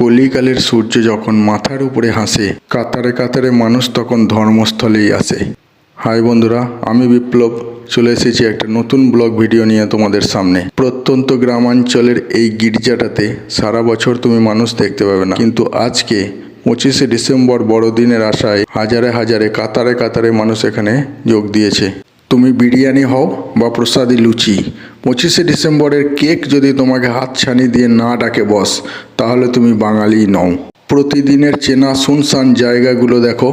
কলিকালের সূর্য যখন মাথার উপরে হাসে, কাতারে কাতারে মানুষ তখন ধর্মস্থলেই আসে। হাই বন্ধুরা, আমি বিপ্লব চলে এসেছি একটা নতুন ব্লগ ভিডিও নিয়ে তোমাদের সামনে। প্রত্যন্ত গ্রামাঞ্চলের এই গির্জাটাতে সারা বছর তুমি মানুষ দেখতে পাবে না, কিন্তু আজকে 25শে ডিসেম্বর বড়দিনের আশায় হাজারে হাজারে কাতারে কাতারে মানুষ এখানে যোগ দিয়েছে। তুমি বিরিয়ানি হও বা প্রসাদী লুচি, 25শে ডিসেম্বরের কেক যদি তোমাকে হাতছানি দিয়ে না ডাকে বস, তাহলে তুমি বাঙালি নও। প্রতিদিনের চেনা শুনশান জায়গাগুলো দেখো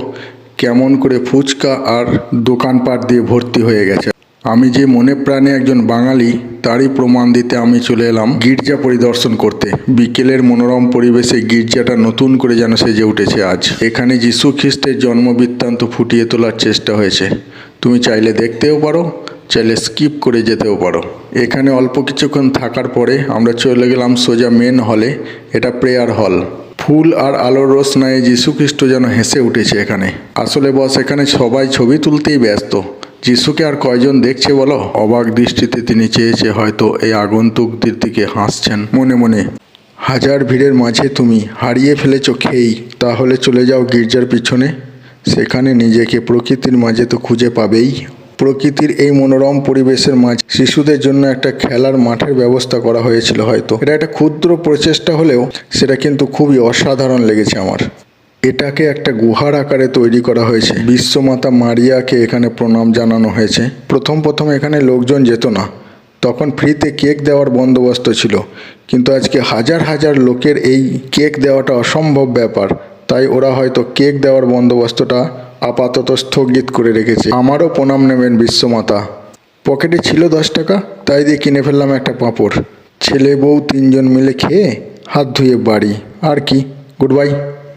কেমন করে ফুচকা আর দোকানপাট দিয়ে ভর্তি হয়ে গেছে। আমি যে মনে প্রাণে একজন বাঙালি তারই প্রমাণ দিতে আমি চলে এলাম গির্জা পরিদর্শন করতে। বিকেলের মনোরম পরিবেশে গির্জাটা নতুন করে যেন সেজে উঠেছে আজ। এখানে যীশু খ্রিস্টের জন্মবৃত্তান্ত ফুটিয়ে তোলার চেষ্টা হয়েছে। তুমি চাইলে দেখতেও পারো, চাইলে স্কিপ করে যেতেও পারো। এখানে অল্প কিছুক্ষণ থাকার পরে আমরা চলে গেলাম সোজা মেন হলে। এটা প্রেয়ার হল। ফুল আর আলোর রোশনায়ে যীশু খ্রিস্ট যেন হেসে উঠেছে এখানে। আসলে বস, এখানে সবাই ছবি তুলতেই ব্যস্ত। যিশুকে আর কয়জন দেখছে বলো? অবাক দৃষ্টিতে তিনি চেয়েছে হয়তো এই আগন্তুকদের দিকে, হাসছেন মনে মনে। হাজার ভিড়ের মাঝে তুমি হারিয়ে ফেলেছ খেই, তাহলে চলে যাও গির্জার পিছনে। সেখানে নিজেকে প্রকৃতির মাঝে তো খুঁজে পাবেই। প্রকৃতির এই মনোরম পরিবেশের মাঝে শিশুদের জন্য একটা খেলার মাঠের ব্যবস্থা করা হয়েছিল হয়তো। এটা একটা ক্ষুদ্র প্রচেষ্টা হলেও সেটা কিন্তু খুবই অসাধারণ লেগেছে আমার। এটাকে একটা গুহার আকারে তৈরি করা হয়েছে। বিশ্বমাতা মারিয়াকে এখানে প্রণাম জানানো হয়েছে। প্রথম এখানে লোকজন যেত না, তখন ফ্রিতে কেক দেওয়ার বন্দোবস্ত ছিল, কিন্তু আজকে হাজার হাজার লোকের এই কেক দেওয়াটা অসম্ভব ব্যাপার। তাই ওরা হয়তো কেক দেওয়ার বন্দোবস্তটা আপাতত স্থগিত করে রেখেছে। আমারও প্রণাম নেবেন বিশ্বমাতা। পকেটে ছিল 10 টাকা, তাই দিয়ে কিনে ফেললাম একটা পাঁপড়। ছেলে বউ 3জন মিলে খেয়ে হাত ধুয়ে বাড়ি। আর কি, গুড বাই।